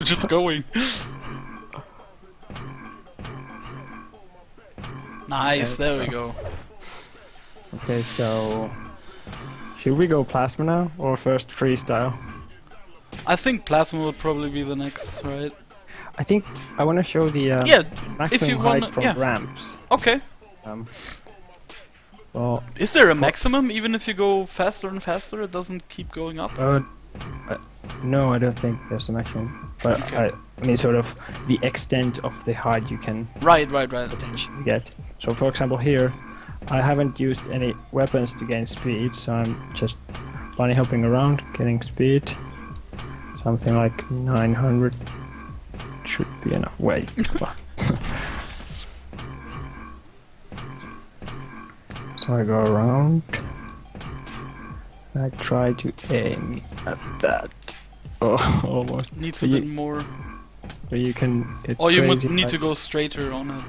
just going. Nice, there we go. Okay, so should we go plasma now or first freestyle? I think plasma will probably be the next, right? I think I want to show the Yeah, maximum if you height want, from yeah. ramps. Okay. Well, Is there a maximum? Even if you go faster and faster, it doesn't keep going up? no, I don't think there's a maximum. But Okay. I mean, sort of the extent of the height you can Right. potentially get. So, for example, here, I haven't used any weapons to gain speed, so I'm just bunny hopping around, getting speed. Something like 900 should be enough. Wait. So I go around. I try to aim at that. Oh, almost. Needs So a you- bit more. But you can. Or you would need to go straighter on it.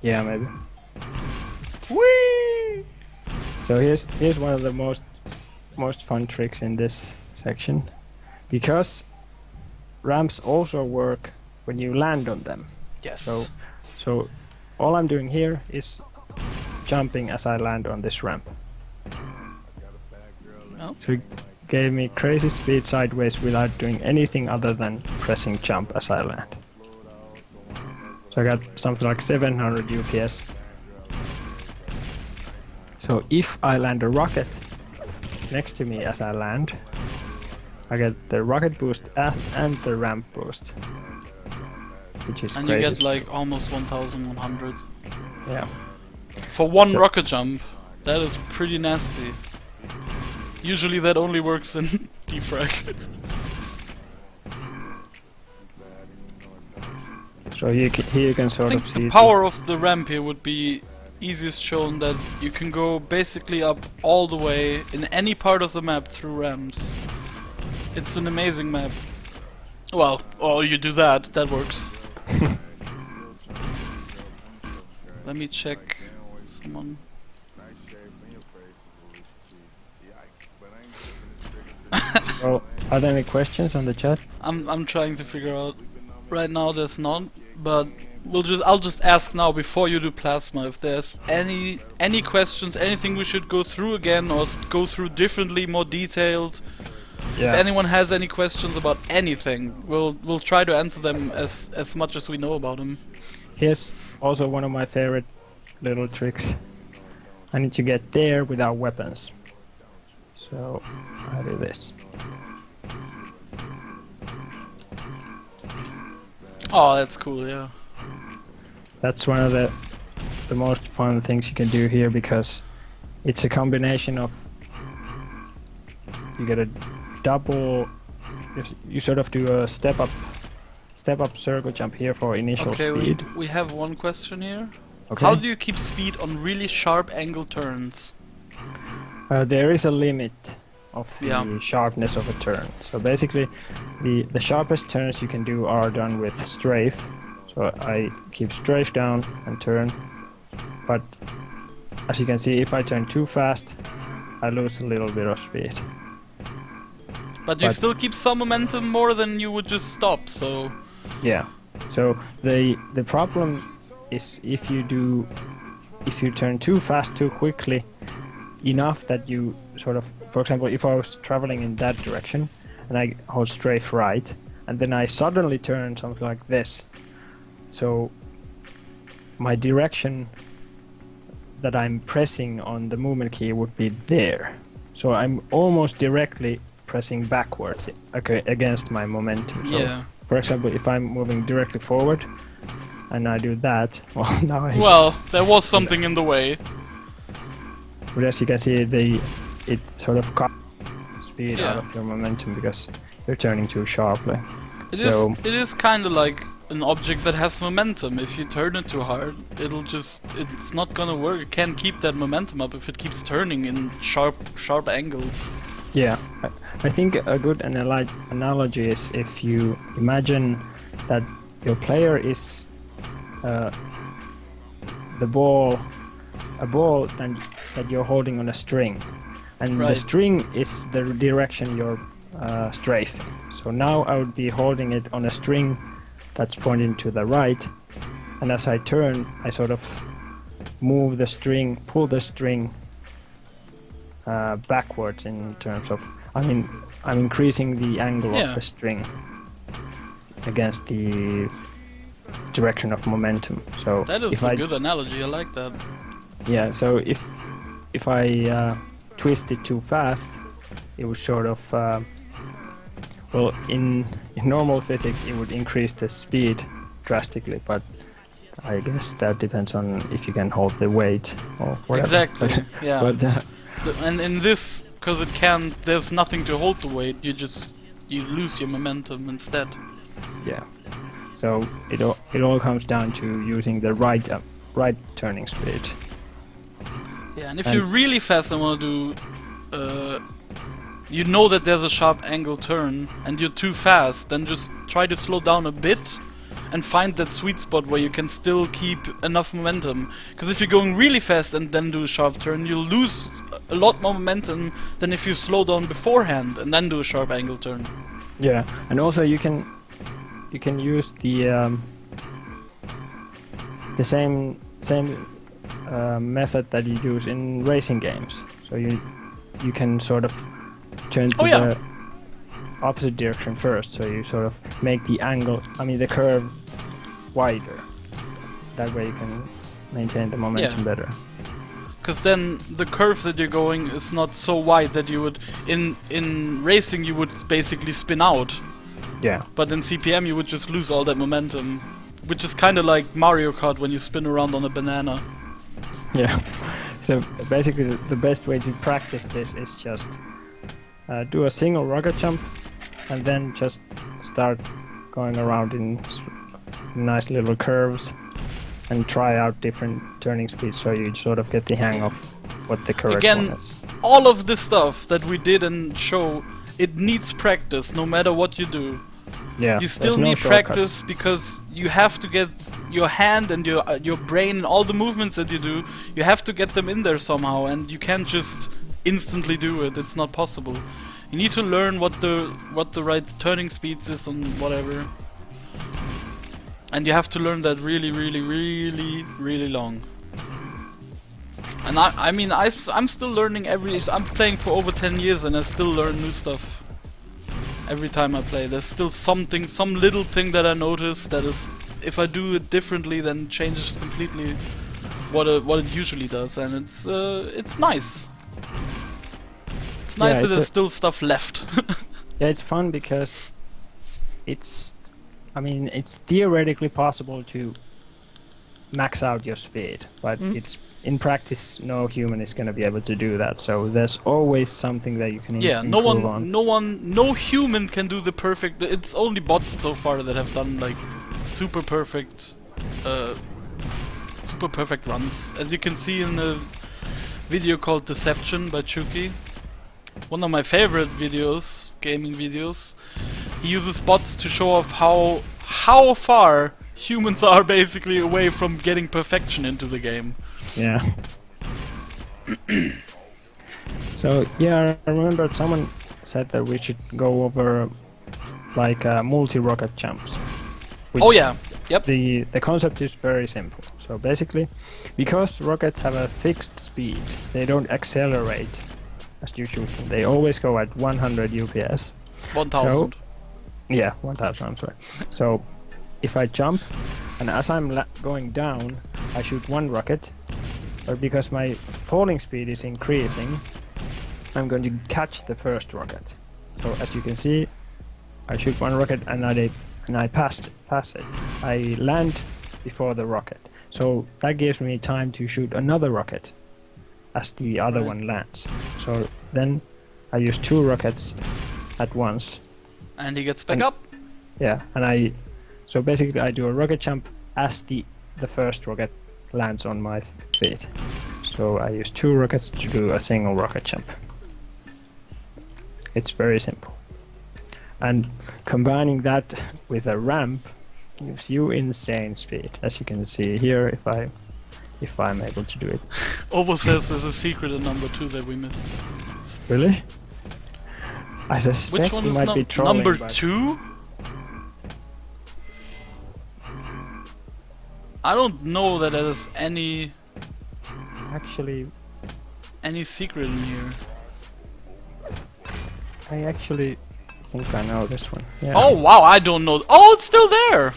Yeah, maybe. Whee! So here's one of the most fun tricks in this section, because ramps also work when you land on them. Yes. So all I'm doing here is jumping as I land on this ramp. Oh. So it gave me crazy speed sideways without doing anything other than pressing jump as I land. So I got something like 700 UPS. So if I land a rocket next to me as I land, I get the rocket boost and the ramp boost, which is And crazy. you get like almost 1100. Yeah. For one So- rocket jump, that is pretty nasty. Usually that only works in defrag. So here you can I sort think of see the power of the ramp here would be easiest shown that you can go basically up all the way in any part of the map through ramps. It's an amazing map. Well, or you do that, that works. Let me check someone. So, are there any questions on the chat? I'm trying to figure out. Right now there's none, but I'll just ask now before you do plasma if there's any questions, anything we should go through again or go through differently, more detailed. If anyone has any questions about anything, we'll try to answer them as much as we know about them. Here's also one of my favorite little tricks. I need to get there without weapons. So I do this. Oh, that's cool, yeah. That's one of the most fun things you can do here, because it's a combination of, you get a double, you sort of do a step up circle jump here for initial Okay, speed. we have one question here. Okay. How do you keep speed on really sharp angle turns? There is a limit of the Yeah. sharpness of a turn. So basically, the sharpest turns you can do are done with strafe. So I keep strafe down and turn. But as you can see, if I turn too fast, I lose a little bit of speed. But you But- still keep some momentum more than you would just stop, so... Yeah. So the problem is if you turn too fast too quickly, enough that you sort of, for example, if I was traveling in that direction and I hold strafe right, and then I suddenly turn something like this, so my direction that I'm pressing on the movement key would be there. So I'm almost directly pressing backwards against my momentum. So Yeah. for example, if I'm moving directly forward and I do that, well, now I... Well, there was something in the way. But as you can see, it sort of cuts speed Yeah. out of your momentum because you're turning too sharply. It So- is kind of like an object that has momentum. If you turn it too hard, it's not gonna work. It can't keep that momentum up if it keeps turning in sharp angles. Yeah, I think a good analogy is if you imagine that your player is a ball that you're holding on a string, and the Right. string is the direction you're strafing. So now I would be holding it on a string that's pointing to the right, and as I turn, I sort of move the string, pull the string backwards in terms of, I'm increasing the angle of the string against the direction of momentum. So that is a good analogy. I like that. Yeah. So if I twist it too fast, it would sort of well, in normal physics, it would increase the speed drastically, but I guess that depends on if you can hold the weight or whatever. Exactly. Yeah. But and in this, because it can't, there's nothing to hold the weight. You lose your momentum instead. Yeah. So it all comes down to using the right turning speed. Yeah, and if you're really fast and want to do, you know that there's a sharp angle turn, and you're too fast, then just try to slow down a bit and find that sweet spot where you can still keep enough momentum. Because if you're going really fast and then do a sharp turn, you'll lose a lot more momentum than if you slow down beforehand and then do a sharp angle turn. Yeah, and also you can use the same method that you use in racing games. So you can sort of turn to the opposite direction first. So you sort of make the angle, the curve wider. That way you can maintain the momentum better. Because then the curve that you're going is not so wide that you would in racing you would basically spin out. Yeah. But in CPM you would just lose all that momentum, which is kind of like Mario Kart when you spin around on a banana. Yeah. So basically the best way to practice this is just do a single rocket jump and then just start going around in nice little curves and try out different turning speeds so you sort of get the hang of what the correct one is. All of this stuff that we did and show, it needs practice no matter what you do. Yeah, you still need practice because you have to get your hand and your brain and all the movements that you do, you have to get them in there somehow, and you can't just instantly do it. It's not possible. You need to learn what the right turning speeds is and whatever. And you have to learn that really, really, really, really long. And I'm still learning I'm playing for over 10 years and I still learn new stuff. Every time I play, there's still some little thing that I notice that is, if I do it differently, then it changes completely what it usually does, and it's nice. It's nice that there's still stuff left. Yeah, it's fun because it's theoretically possible to max out your speed, but it's in practice no human is going to be able to do that. So there's always something that you can improve on. No human can do the perfect. It's only bots so far that have done like super perfect runs, as you can see in the video called Deception by Chucky. One of my favorite videos, gaming videos. He uses bots to show off how far humans are basically away from getting perfection into the game. Yeah. So yeah, I remember someone said that we should go over like multi-rocket jumps. Oh yeah, yep. The concept is very simple. So basically, because rockets have a fixed speed, they don't accelerate as you shoot them. They always go at 100 UPS. 1000. Yeah, 1000, I'm sorry. So if I jump, and as I'm going down, I shoot one rocket, but because my falling speed is increasing, I'm going to catch the first rocket. So as you can see, I shoot one rocket and I pass it. I land before the rocket. So that gives me time to shoot another rocket as the other one lands. So then I use two rockets at once. And he gets back up? Yeah, and so basically I do a rocket jump as the first rocket lands on my feet. So I use two rockets to do a single rocket jump. It's very simple. And combining that with a ramp gives you insane speed, as you can see here if I'm able to do it. Ovo says there's a secret in number 2 that we missed. Really? I suspect Which one he is might be trolling, number but 2? I don't know that there's any actually, secret in here. I actually think I know this one. Yeah. Oh wow, I don't know. Oh, it's still there!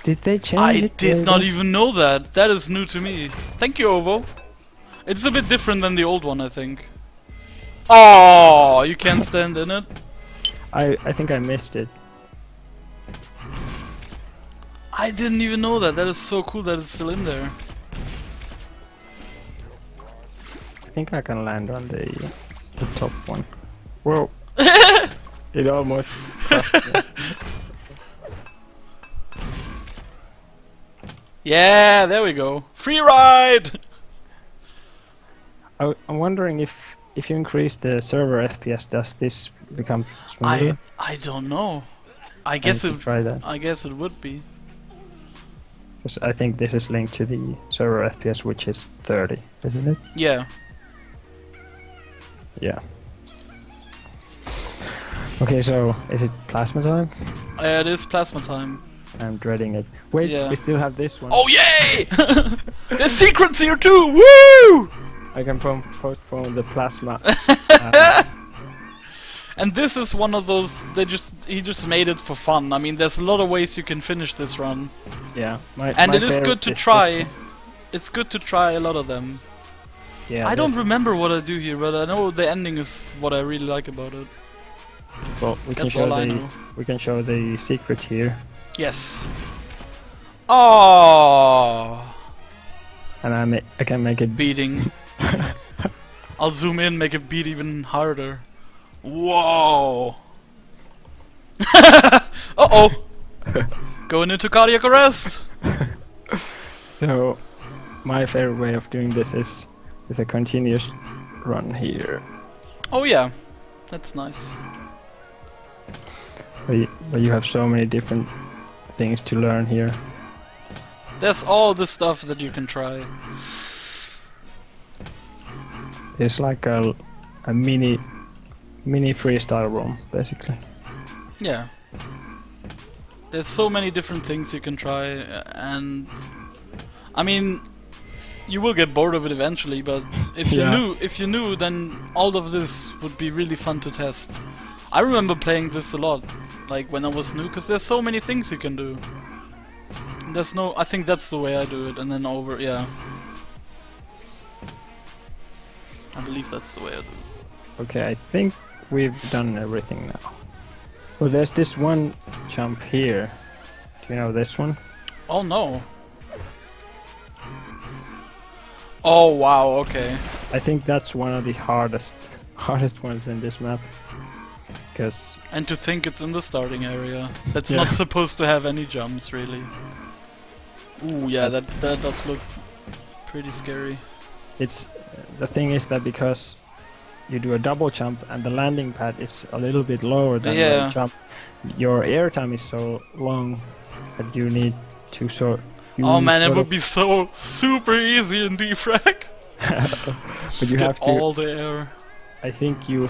Did they change I it? did not even know that. That is new to me. Thank you, Ovo. It's a bit different than the old one, I think. Oh, you can't stand in it? I think I missed it. I didn't even know that. That is so cool that it's still in there. I think I can land on the top one. Whoa! It almost crushed me. Yeah, there we go. Free ride! I'm wondering if you increase the server FPS, does this become smoother? I don't know. I I guess need to try that. I guess it would be. 'Cause I think this is linked to the server FPS, which is 30, isn't it? Yeah. Yeah. Okay, so is it plasma time? It is plasma time. I'm dreading it. Wait, Yeah. we still have this one. Oh yay! There's secrets here too! Woo! I can postpone the plasma. And this is one of those. He just made it for fun. I mean, there's a lot of ways you can finish this run, Yeah, and my it is good favorite to this try. one. It's good to try a lot of them. Yeah, I don't there's- remember what I do here, but I know the ending is what I really like about it. Well, we can That's show all I the know. we can show the secret here, Yes. Oh, and I can make it. beating. I'll zoom in, make it beat even harder. Whoa. Uh-oh. Going into cardiac arrest. So, my favorite way of doing this is with a continuous run here, Oh yeah, that's nice. where you have so many different things to learn here. There's all the stuff that you can try. It's like a mini freestyle room, basically. Yeah. There's so many different things you can try, and I mean, you will get bored of it eventually. But if Yeah. you knew, then all of this would be really fun to test. I remember playing this a lot, like when I was new, because there's so many things you can do. I think that's the way I do it, and then yeah. I believe that's the way I do it. Okay, I think we've done everything now. Well, there's this one jump here. Do you know this one? Oh no. Oh wow, okay. I think that's one of the hardest ones in this map. Because And to think it's in the starting area. That's Yeah. not supposed to have any jumps, really. Ooh, yeah, that does look pretty scary. it's the thing is that because you do a double jump and the landing pad is a little bit lower than Yeah. the jump, your air time is so long that you need to Oh man, it would be so super easy in defrag. but Just you get have to. all the air. I think you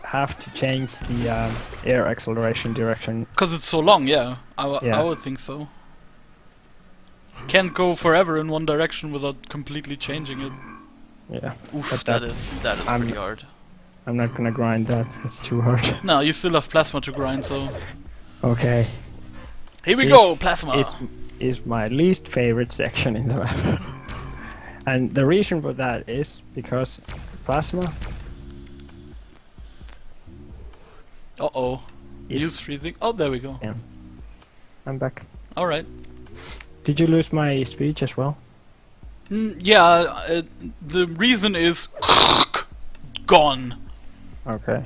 have to change the air acceleration direction. Cause it's so long, yeah. Yeah. I would think so. Can't go forever in one direction without completely changing it. Yeah, Oof, But that that's- is I'm- pretty hard. I'm not gonna grind that. It's too hard. No, you still have plasma to grind, so Okay, here we Is- go, plasma. is my least favorite section in the map. And the reason for that is because plasma Uh-oh. is... Use freezing. Oh, there we go. Yeah. I'm back. Alright. Did you lose my speech as well? Yeah, the reason is gone. Okay.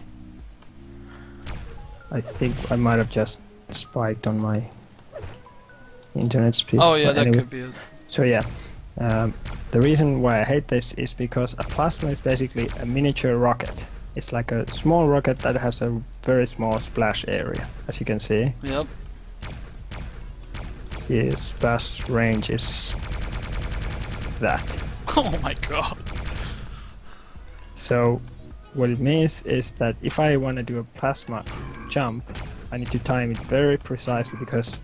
I think I might have just spiked on my internet speed. Oh yeah, But that anyway. could be it. So yeah, the reason why I hate this is because a plasma is basically a miniature rocket. It's like a small rocket that has a very small splash area, as you can see. Yep. Its splash range is that. Oh my god. So what it means is that if I want to do a plasma jump, I need to time it very precisely, because